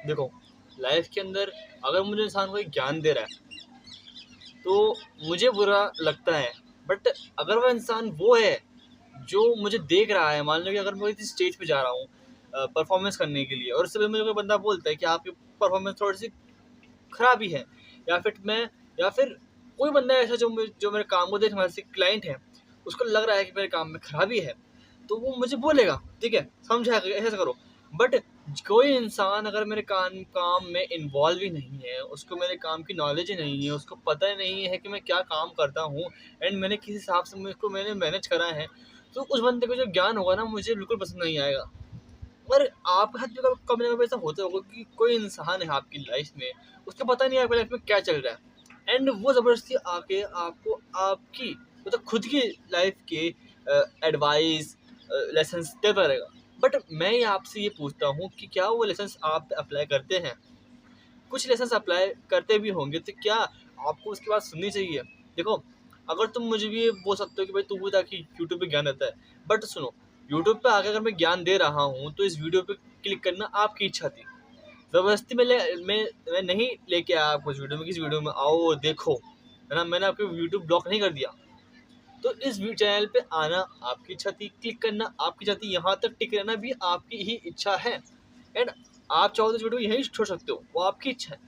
देखो, लाइफ के अंदर अगर मुझे इंसान कोई ज्ञान दे रहा है तो मुझे बुरा लगता है, बट अगर वह इंसान वो है जो मुझे देख रहा है, मान लो कि अगर मैं किसी स्टेज पे जा रहा हूँ परफॉर्मेंस करने के लिए, और उससे पहले मुझे कोई बंदा बोलता है कि आपकी परफॉर्मेंस थोड़ी सी खराब ही है, या फिर मैं, या फिर कोई बंदा ऐसा जो मेरे काम को देख, हमारे क्लाइंट है, उसको लग रहा है कि मेरे काम में खराबी है, तो वो मुझे बोलेगा, ठीक है, समझा, ऐसा करो। बट कोई इंसान अगर मेरे काम में इन्वॉल्व ही नहीं है, उसको मेरे काम की नॉलेज ही नहीं है, उसको पता ही नहीं है कि मैं क्या काम करता हूँ, एंड मैंने किस हिसाब से मुझको मैंने मैनेज करा है, तो उस बंदे को जो ज्ञान होगा ना, मुझे बिल्कुल पसंद नहीं आएगा। पर आपके साथ भी कभी ना कभी ऐसा होता होगा कि कोई इंसान है आपकी लाइफ में, उसको पता नहीं है आपकी लाइफ में क्या चल रहा है, एंड वो ज़बरदस्ती आके आपको आपकी मतलब खुद की लाइफ के एडवाइस, लेसन्स देता रहेगा। बट मैं ये आपसे ये पूछता हूँ कि क्या वो लेसन्स आप अप्लाई करते हैं? कुछ लेसन्स अप्लाई करते भी होंगे, तो क्या आपको उसकी बात सुननी चाहिए? देखो, अगर तुम मुझे भी ये बोल सकते हो कि भाई तू भी ताकि यूट्यूब पे ज्ञान देता है, बट सुनो, यूट्यूब पे आके अगर मैं ज्ञान दे रहा हूँ तो इस वीडियो पे क्लिक करना आपकी इच्छा थी। ज़बरदस्ती मैं नहीं लेके आया आपको इस वीडियो में, किस वीडियो में आओ और देखो, है ना? मैंने आपको यूट्यूब ब्लॉक नहीं कर दिया। तो इस चैनल पे आना आपकी इच्छा थी, क्लिक करना आपकी इच्छा थी, यहाँ तक टिक रहना भी आपकी ही इच्छा है, एंड आप चाहो तो इस वीडियो को यहीं छोड़ सकते हो, वो आपकी इच्छा है।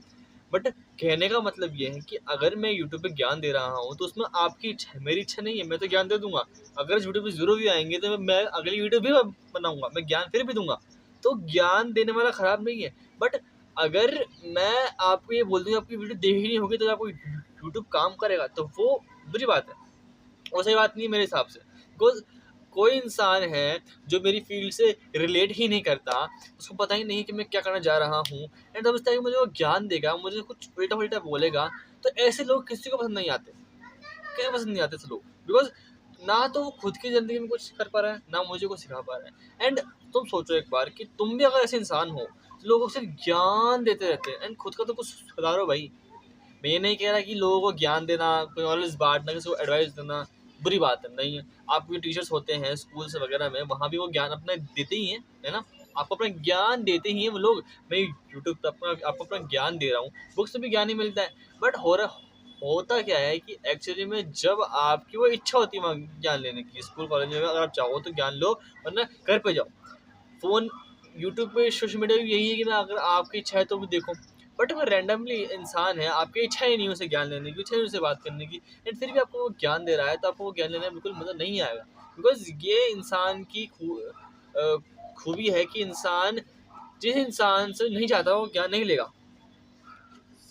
बट कहने का मतलब ये है कि अगर मैं यूट्यूब पे ज्ञान दे रहा हूँ तो उसमें आपकी इच्छा है, मेरी इच्छा नहीं है। मैं तो ज्ञान दे दूंगा, अगर इस वीडियो पे 0 व्यू आएंगे तो मैं अगली वीडियो भी बनाऊंगा, मैं ज्ञान फिर भी दूंगा। तो ज्ञान देने वाला खराब नहीं है। बट अगर मैं आपको ये बोल दूँ आपकी वीडियो देख ही नहीं होगी तो आपको यूट्यूब काम करेगा, तो वो बुरी बात है, वो सही बात नहीं है मेरे हिसाब से। बिकॉज कोई इंसान है जो मेरी फील्ड से रिलेट ही नहीं करता, उसको पता ही नहीं कि मैं क्या करना जा रहा हूँ, एंड तब इस तरह मुझे वो ज्ञान देगा, मुझे कुछ उल्टा उल्टा बोलेगा, तो ऐसे लोग किसी को पसंद नहीं आते, किसी को पसंद नहीं आते ऐसे लोग। बिकॉज ना तो वो खुद की ज़िंदगी में कुछ कर पा रहा है, ना मुझे कुछ सिखा पा रहा है। एंड तुम सोचो एक बार कि तुम भी अगर ऐसे इंसान हो तो लोगों को सिर्फ ज्ञान देते रहते हैं, एंड खुद का तो कुछ सुधारो भाई। मैं ये नहीं कह रहा कि लोगों को ज्ञान देना, कोई नॉलेज बांटना, किसी को एडवाइस देना बुरी बात है, नहीं है। आपके टीचर्स होते हैं स्कूल्स वगैरह में, वहाँ भी वो ज्ञान अपना देते ही हैं, है ना? आपको अपना ज्ञान देते ही हैं वो लोग। मैं यूट्यूब पे अपना आपको अपना ज्ञान दे रहा हूँ, बुक्स से भी ज्ञान ही मिलता है। बट होता क्या है कि एक्चुअली में जब आपकी वो इच्छा होती है वहाँ ज्ञान लेने की, स्कूल कॉलेज में अगर आप चाहो तो ज्ञान लो, वरना घर पे जाओ। फ़ोन, यूट्यूब पे, सोशल मीडिया भी यही है कि ना, अगर आपकी इच्छा है तो भी देखो। बट अगर रैंडमली इंसान है, आपकी इच्छा ही नहीं है उसे ज्ञान लेने की, इच्छा ही नहीं उसे बात करने की, एंड फिर भी आपको वो ज्ञान दे रहा है, तो आपको वो ज्ञान लेने में बिल्कुल मज़ा नहीं आएगा। बिकॉज़ ये इंसान की खूबी है कि इंसान जिस इंसान से नहीं चाहता वो ज्ञान नहीं लेगा।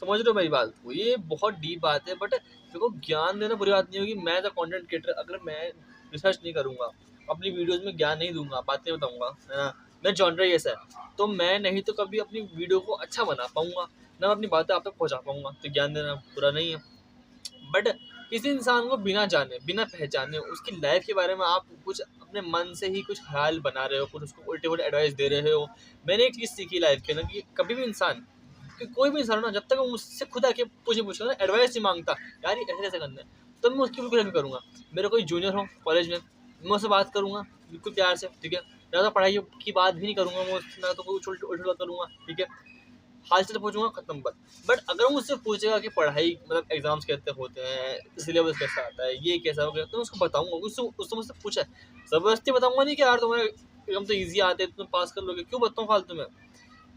समझ रहे हो मेरी बात को? ये बहुत डीप बात है। बट देखो, ज्ञान देना बुरी बात नहीं होगी। मैं एज़ अ कंटेंट क्रिएटर अगर मैं रिसर्च नहीं करूँगा, अपनी वीडियोज़ में ज्ञान नहीं दूँगा, बातें बताऊँगा, है ना? मेरा जॉनरा ही ऐसा है, तो मैं नहीं तो कभी अपनी वीडियो को अच्छा बना पाऊँगा, ना मैं अपनी बातें आप तक पहुँचा पाऊँगा। तो ज्ञान देना बुरा नहीं है। बट किसी इंसान को बिना जाने, बिना पहचाने उसकी लाइफ़ के बारे में आप कुछ अपने मन से ही कुछ ख़्याल बना रहे हो, कुछ उसको उल्टे-पुल्टे एडवाइस दे रहे हो। मैंने एक चीज़ सीखी लाइफ़ के अंदर कि कभी भी इंसान, कि कोई भी इंसान हो ना, जब तक वो मुझसे खुद आके पूछेगा ना, एडवाइस नहीं मांगता, यार ये ऐसे-ऐसे करना है, तब मैं उसकी बिल्कुल हेल्प करूँगा। मेरा कोई जूनियर हो कॉलेज में, मैं उससे बात करूँगा बिल्कुल प्यार से, ठीक है? ज़्यादा पढ़ाई की बात भी नहीं करूँगा मैं उससे, ना तो कुछ उल्टा करूँगा, ठीक है? हाल-चाल पूछूँगा, खत्म बात। बट अगर वो मुझसे पूछेगा कि पढ़ाई मतलब एग्ज़ाम्स कैसे होते हैं, सिलेबस कैसा आता है, ये कैसा होगा, तो मैं उसको बताऊँगा। उससे उसने मुझसे पूछा है, ज़बरदस्ती बताऊँगा नहीं कि यार तुम्हारे एग्ज़ाम तो ईज़ी आते हैं, तुम पास कर लोगे। क्यों बताऊँ फालतू में?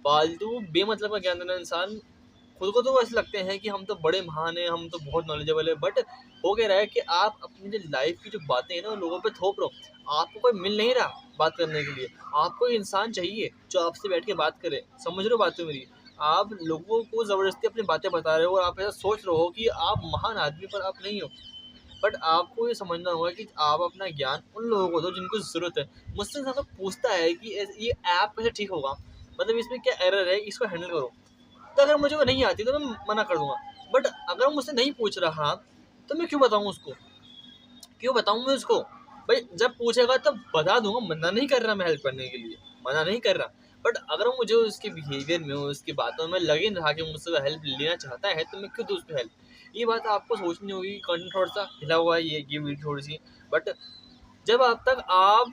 फालतू बेमतलब का ज्ञान देना, इंसान खुद को तो ऐसे लगते हैं कि हम तो बड़े महान हैं, हम तो बहुत नॉलेजेबल है, बट हो क्या रहा है कि आप अपनी जो लाइफ की जो बातें हैं ना, वो लोगों पे थोप रहे हो। आपको कोई मिल नहीं रहा बात करने के लिए, आपको कोई इंसान चाहिए जो आपसे बैठ के बात करे। समझ रहे हो बातें मेरी? आप लोगों को ज़बरदस्ती अपनी बातें बता रहे हो और आप ऐसा सोच रहे हो कि आप महान आदमी, पर आप नहीं हो। बट आपको ये समझना होगा कि आप अपना ज्ञान उन लोगों को दो जिनको ज़रूरत है। मुझसे ज़्यादा पूछता है कि ये ऐप कैसे ठीक होगा, मतलब इसमें क्या एरर है, इसको हैंडल करो। तो अगर मुझे वो नहीं आती तो मैं मना कर दूँगा। बट अगर वो मुझसे नहीं पूछ रहा, तो मैं क्यों बताऊँ उसको? क्यों बताऊँ मैं उसको? भाई जब पूछेगा तब बता दूँगा, मना नहीं कर रहा मैं हेल्प करने के लिए, मना नहीं कर रहा। बट अगर वो मुझे उसके बिहेवियर में, उसकी बातों में लग ही नहीं रहा कि मुझसे वो हेल्प लेना चाहता है, तो मैं क्यों दूँ उसको हेल्प? ये बात आपको सोचनी होगी। कंटेंट थोड़ा-सा हिला हुआ है, ये वीडियो थोड़ी-सी। बट जब अब तक आप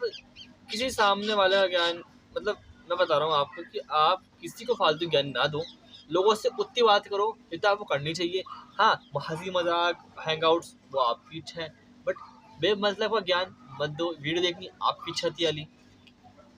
किसी सामने वाले का ज्ञान, मतलब मैं बता रहा हूँ आपको कि आप किसी को फालतू ज्ञान ना दो, लोगों से उतनी बात करो जितना आपको करनी चाहिए। हाँ, हंसी मजाक हैंगआउट्स वो आपकी इच्छा है, बट बेमतलब का ज्ञान मत दो। वीडियो देखनी आपकी इच्छा थी वाली,